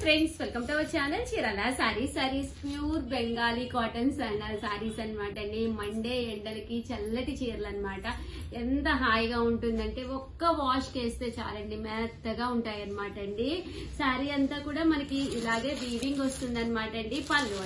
Friends welcome to our channel Chirala saris pure Bengali cotton saris అనమాట అండి. Monday ఎండలకి చల్లటి చీరలు అనమాట. ఎంత హాయిగా ఉంటుందంటే ఒక్క వాష్ చేస్తే చాలండి, మెత్తగా ఉంటాయి అనమాట అండి. శారీ అంతా కూడా మనకి ఇలాగే వీవింగ్ వస్తుంది అనమాట అండి. పళ్ళు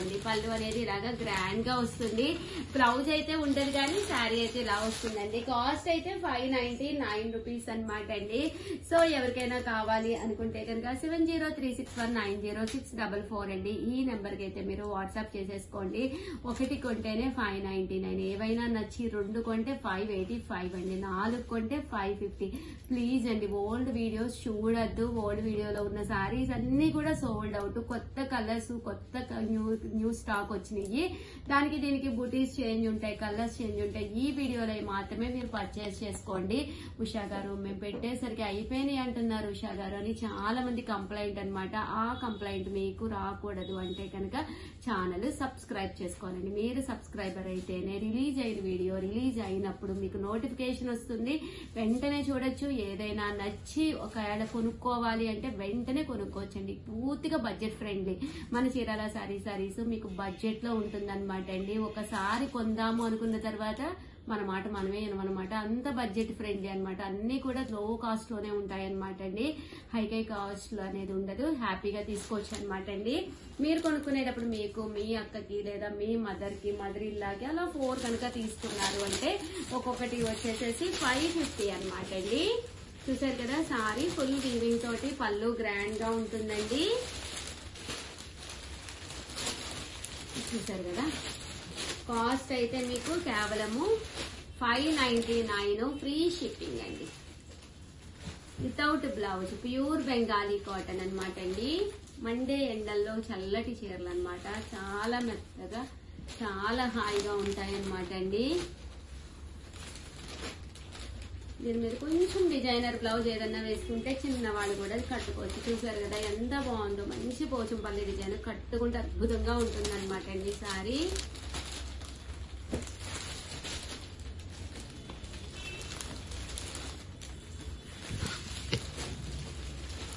అనేది ఇలాగా గ్రాండ్ గా వస్తుంది. బ్లౌజ్ అయితే ఉండదు కానీ శారీ అయితే ఇలా వస్తుందండి. కాస్ట్ అయితే 599 రూపీస్ అనమాట అండి. సో ఎవరికైనా కావాలి అనుకుంటే కనుక 7036190644 అండి. ఈ నెంబర్ కి అయితే మీరు వాట్సాప్ చేసేసుకోండి. ఒకటి కొంటేనే 599, ఏవైనా నచ్చి 2 కొంటే 585 అండి, 4 కొంటే 550. ప్లీజ్ అండి ఓల్డ్ వీడియోస్ చూడొద్దు. ఓల్డ్ వీడియోలో ఉన్న సారీస్ అన్ని కూడా సోల్డ్ అవుట్. కొత్త కలర్స్, కొత్త న్యూ స్టాక్ వచ్చినాయి. దానికి దీనికి బూటీస్ చేంజ్ ఉంటాయి, కలర్స్ చేంజ్ ఉంటాయి. ఈ వీడియోలో మాత్రమే మీరు పర్చేస్ చేసుకోండి. ఉషా గారు మేము పెట్టేసరికి అయిపోయినాయి అంటున్నారు ఉషా గారు అని చాలా మంది కంప్లైంట్ అనమాట. ఆ కంప్లైంట్ మీకు రాకూడదు అంటే కనుక ఛానల్ సబ్స్క్రైబ్ చేసుకోవాలండి. మీరు సబ్స్క్రైబర్ అయితేనే రిలీజ్ అయిన వీడియో రిలీజ్ అయినప్పుడు మీకు నోటిఫికేషన్ వస్తుంది, వెంటనే చూడొచ్చు. ఏదైనా నచ్చి ఒకవేళ కొనుక్కోవాలి అంటే వెంటనే కొనుక్కోవచ్చండి. పూర్తిగా బడ్జెట్ ఫ్రెండ్లీ మన చీరాల సారీస్ మీకు బడ్జెట్ లో ఉంటుంది అనమాట అండి. ఒకసారి కొందాము అనుకున్న తర్వాత మన మాట మనమే అనమాట. అంత బడ్జెట్ ఫ్రెండ్లీ అనమాట. అన్ని కూడా లో కాస్ట్ లోనే ఉంటాయి అనమాట అండి. హై కాస్ట్ లో అనేది ఉండదు. హ్యాపీగా తీసుకోవచ్చు అనమాట అండి. మీరు కొనుక్కునేటప్పుడు మీకు, మీ అక్కకి లేదా మీ మదర్ ఇల్లాకి అలా 4 కనుక తీసుకున్నారు అంటే ఒక్కొక్కటి వచ్చేసేసి 550 అనమాట అండి. చూసారు కదా, సారీ ఫుల్ వీవింగ్ తోటి పళ్ళు గ్రాండ్ గా ఉంటుందండి. చూసారు కదా, కాస్ట్ అయితే మీకు కేవలము 599 ఫ్రీ షిప్పింగ్ అండి, without blouse. Pure Bengali cotton అనమాట అండి. మండే ఎండల్లో చల్లటి చీరలు అనమాట. చాలా మెత్తగా చాలా హాయిగా ఉంటాయి అనమాట అండి. దీని మీద కొంచెం డిజైనర్ బ్లౌజ్ ఏదన్నా వేసుకుంటే చిన్నవాళ్ళు కూడా కట్టుకోవచ్చు. చూసారు కదా ఎంత బాగుందో, మంచి పోచంపల్లి డిజైన్ కట్టుకుంటే అద్భుతంగా ఉంటుంది అనమాట అండి సారీ.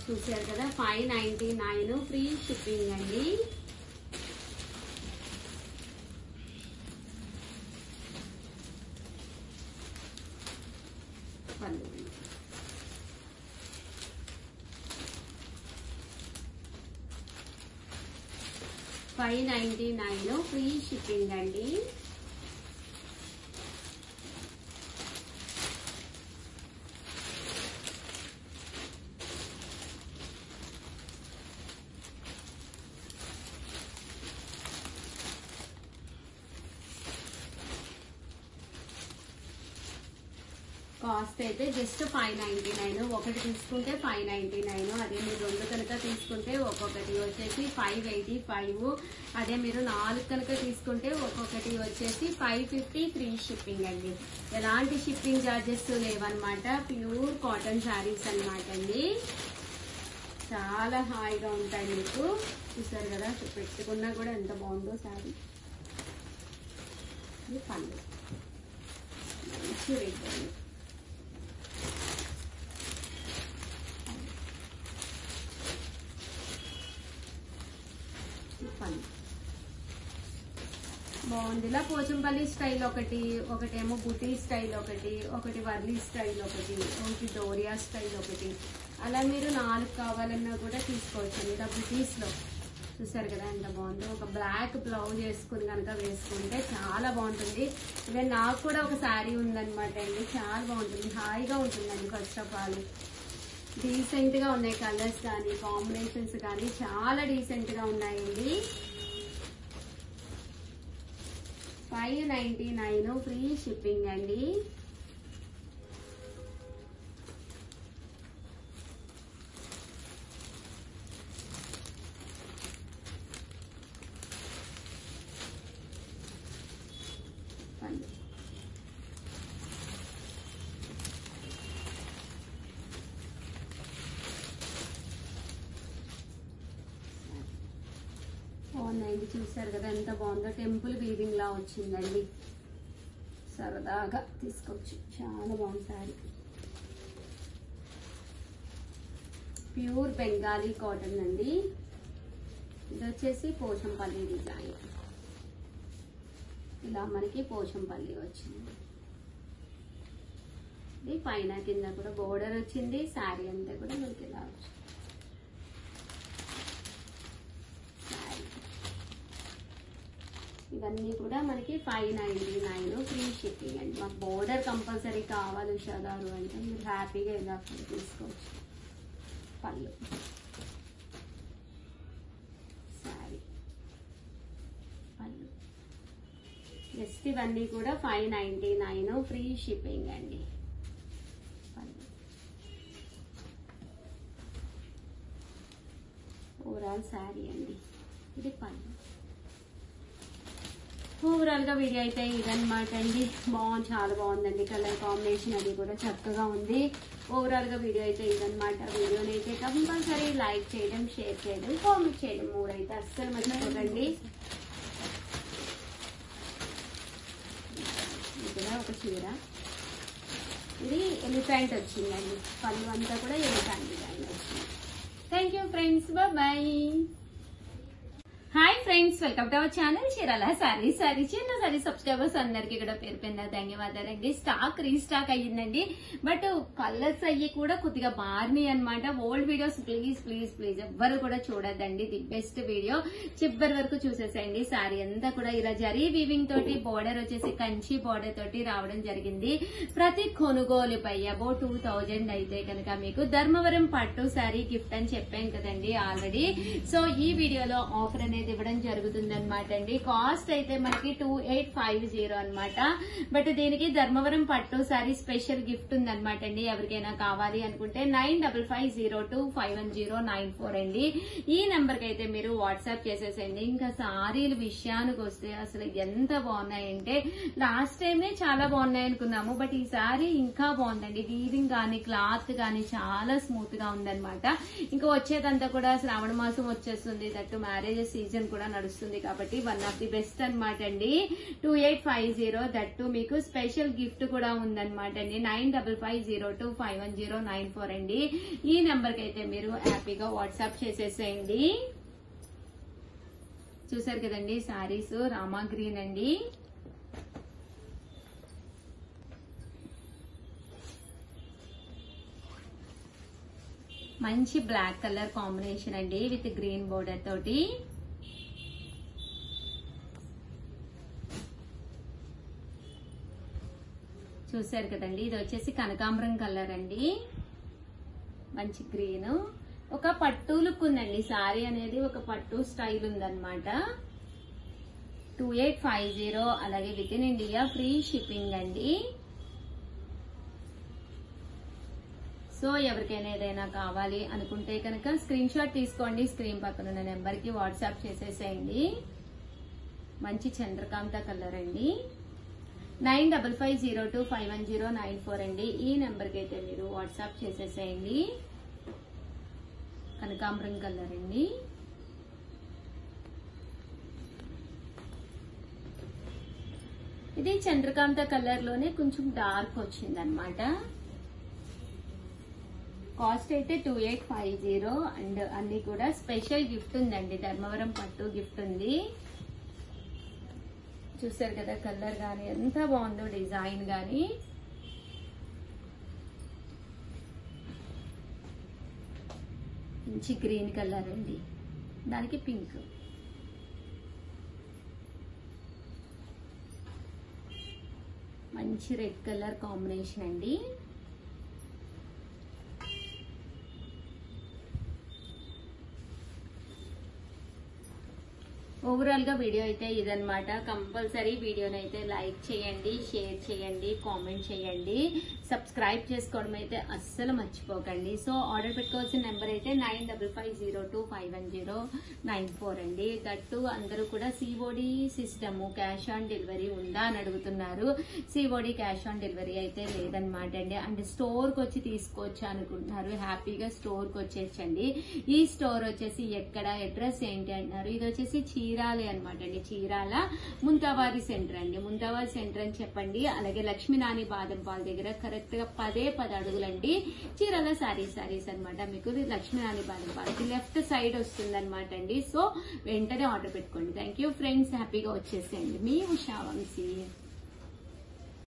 చూసారు కదా, 599 ఫ్రీ షిప్పింగ్ అండి. పళ్ళు 599 ఫ్రీ షిప్పింగ్ అండి. కాస్ట్ అయితే జస్ట్ 599. ఒకటి తీసుకుంటే 599. అదే మీరు 2 కనుక తీసుకుంటే ఒక్కొక్కటి వచ్చేసి 585. అదే మీరు 4 కనుక తీసుకుంటే ఒక్కొక్కటి వచ్చేసి 550 ఫ్రీ షిప్పింగ్ అండి. ఎలాంటి షిప్పింగ్ చార్జెస్ లేవన్నమాట. ప్యూర్ కాటన్ శారీస్ అనమాట అండి. చాలా హాయిగా ఉంటాయి మీకు. చూసారు కదా, పెట్టుకున్నా కూడా ఎంత బాగుందో శారీ. ఇది పళ్ళు మంచి రేట్ అండి. బాగుంది. ఇలా పోచంపల్లి స్టైల్ ఒకటేమో బుటీ స్టైల్ ఒకటి వర్లీ స్టైల్ ఒకటి డోరియా స్టైల్ ఒకటి, అలా మీరు 4 కావాలన్నా కూడా తీసుకోవచ్చు. ఇలా బుటీస్ లో చూసారు కదా ఎంత బాగుందో. ఒక బ్లాక్ బ్లౌజ్ వేసుకుని కనుక వేసుకుంటే చాలా బాగుంటుంది. ఇదే నాకు కూడా ఒక శారీ ఉందన్నమాట అండి. చాలా బాగుంటుంది, హాయిగా ఉంటుందండి. ఫస్ట్ ఆఫ్ ఆల్ డీసెంట్ గా ఉన్నాయి కలర్స్ కానీ కాంబినేషన్స్ కానీ చాలా డీసెంట్ గా ఉన్నాయండి. 599 ఫ్రీ షిప్పింగ్ అండి. బాగున్నాయండి. చూసారు కదా ఎంత బాగుందో. టెంపుల్ వీవింగ్ లా వచ్చిందండి. సరదాగా తీసుకోవచ్చు. చాలా బాగుంది సారీ. ప్యూర్ బెంగాలీ కాటన్ అండి. వచ్చేసి పోచంపల్లి డిజైన్, ఇలా మనకి పోచంపల్లి వచ్చింది. ఇది పైన కింద కూడా బోర్డర్ వచ్చింది. శారీ అంతా కూడా మనకి ఇలా వచ్చింది. ఇవన్నీ కూడా మనకి 599 ఫ్రీ షిప్పింగ్ అండి. మాకు బోర్డర్ కంపల్సరీ కావాలి ఉషా గారు అంటే మీరు హ్యాపీగా ఇలా తీసుకోవచ్చు. పళ్ళు, శారీ, పళ్ళు. జస్ట్ ఇవన్నీ కూడా 599 ఫ్రీ షిప్పింగ్ అండి. పళ్ళు, ఓవరాల్ శారీ అండి. ఇది పళ్ళు. ఓవరాల్ గా వీడియో అయితే ఇదన్నమాట అండి. చాలా బాగుందండి. కలర్ కాంబినేషన్ అది కూడా చక్కగా ఉంది. ఓవరాల్ గా వీడియో అయితే ఇదన్నమాట. వీడియోని అయితే కంపల్సరీ లైక్ చేయడం, షేర్ చేయడం, కామెంట్ చేయడం 3 అయితే అస్సలు మర్చిపోకండి. ఇక్కడ ఒక చీర, ఇది ఎలిఫెంట్ వచ్చిందండి. పళ్ళు అంతా కూడా ఎలిఫెంట్ డిజైన్ వచ్చింది. Thank you friends, bye. Hi friends, welcome to our channel Chirala sarees. చిన్న సారీ సబ్స్క్రైబర్స్ అందరికి కూడా పేరు పేరున ధన్యవాదాలండి. స్టాక్ రీస్టాక్ అయ్యిందండి, బట్ కలర్స్ అయ్యి కూడా కొద్దిగా మారినాయి అనమాట. Old videos please please please ఎవ్వరు కూడా చూడద్దండి. ది బెస్ట్ వీడియో చివరి వరకు చూసేసేయండి. సారీ అంతా కూడా ఇలా జరీ వీవింగ్ తోటి బోర్డర్ వచ్చేసి కంచి బోర్డర్ తోటి రావడం జరిగింది. ప్రతి కొనుగోలుపై అబౌట్ 2000 అయితే కనుక మీకు ధర్మవరం పట్టు సారీ గిఫ్ట్ అని చెప్పాం కదండి ఆల్రెడీ. సో ఈ వీడియోలో ఆఫర్ అనేది ఇవ్వడం జరుగుతుంది అనమాట అండి. కాస్ట్ అయితే మనకి 2850 అనమాట. బట్ దీనికి ధర్మవరం పట్టు సారీ స్పెషల్ గిఫ్ట్ ఉందన్నమాట అండి. ఎవరికైనా కావాలి అనుకుంటే 9550251094 అండి. ఈ నెంబర్ కి అయితే మీరు వాట్సాప్ చేసేసండి. ఇంకా సారీల విషయానికి వస్తే అసలు ఎంత బాగున్నాయంటే లాస్ట్ టైమే చాలా బాగున్నాయి అనుకున్నాము, బట్ ఈ సారీ ఇంకా బాగుందండి. వీవింగ్ గానీ క్లాత్ గానీ చాలా స్మూత్ గా ఉందన్నమాట. ఇంకా వచ్చేదంతా కూడా శ్రావణ మాసం వచ్చేస్తుంది. దట్టు మ్యారేజ్ సీజన్ కూడా నడుస్తుంది కాబట్టి వన్ ఆఫ్ ది బెస్ట్ అనమాట అండి. 2850 దట్టు మీకు స్పెషల్ గిఫ్ట్ కూడా ఉందన్నమాట అండి. 9550251094 అండి. ఈ నెంబర్ కి అయితే మీరు హ్యాపీగా వాట్సాప్ చేసేసేయండి. చూసారు కదండి సారీస్, రామా గ్రీన్ అండి. మంచి బ్లాక్ కలర్ కాంబినేషన్ అండి విత్ గ్రీన్ బోర్డర్ తోటి. చూసారు కదండి, ఇది వచ్చేసి కనకాంబరం కలర్ అండి. మంచి గ్రీన్, ఒక పట్టు లుక్ ఉందండి. సారీ అనేది ఒక పట్టు స్టైల్ ఉందన్నమాట. 2850 అలాగే with in India free shipping అండి. సో ఎవరికైనా ఏదైనా కావాలి అనుకుంటే కనుక స్క్రీన్ షాట్ తీసుకోండి. స్క్రీన్ పక్కన ఉన్న నెంబర్ కి వాట్సాప్ చేసేసేయండి. మంచి చంద్రకాంత కలర్ అండి. 9550251094 అండి. ఈ నెంబర్ కి అయితే మీరు వాట్సాప్ చేసేసేయండి. కనకాంబరం కలర్ అండి. ఇది చంద్రకాంత కలర్ లోనే కొంచెం డార్క్ వచ్చింది అనమాట. కాస్ట్ అయితే 2850 అండ్ అన్ని కూడా స్పెషల్ గిఫ్ట్ ఉందండి. ధర్మవరం పట్టు గిఫ్ట్ ఉంది. చూసారు కదా కలర్ గానీ ఎంత బాగుందో, డిజైన్ గానీ. మంచి గ్రీన్ కలర్ అండి, దానికి పింక్. మంచి రెడ్ కలర్ కాంబినేషన్ అండి. ఓవరాల్ గా వీడియో అయితే ఇదన్నమాట. కంపల్సరీ వీడియోని అయితే లైక్ చేయండి, షేర్ చేయండి, కామెంట్ చేయండి, సబ్స్క్రైబ్ చేసుకోవడం అయితే అస్సలు మర్చిపోకండి. సో ఆర్డర్ పెట్టుకోవాల్సిన నెంబర్ అయితే 9550251094 అండి. దట్టు అందరూ కూడా COD system, cash on delivery ఉందా అని అడుగుతున్నారు. సిఓడి క్యాష్ ఆన్ డెలివరీ అయితే లేదనమాట అండి. అంటే స్టోర్ కి వచ్చి తీసుకోవచ్చు అనుకుంటున్నారు, హ్యాపీగా స్టోర్ కి వచ్చేసండి. ఈ స్టోర్ వచ్చేసి ఎక్కడ, అడ్రస్ ఏంటి అంటున్నారు. ఇది వచ్చేసి చీరాలే అనమాట అండి. చీరాల ముంతావారి సెంటర్ అండి. ముంతావారి సెంటర్ అని చెప్పండి. అలాగే లక్ష్మీనాని బాదం పాల్ దగ్గర కరెక్ట్ గా 10 అడుగులండి. చీరాల సారీస్ అనమాట. మీకు లక్ష్మీనాని బాదం పాల్ లెఫ్ట్ సైడ్ వస్తుంది అనమాట అండి. సో వెంటనే ఆర్డర్ పెట్టుకోండి. థ్యాంక్ యూ ఫ్రెండ్స్, హ్యాపీగా వచ్చేసేయండి. మీ ఉషా వంశీ.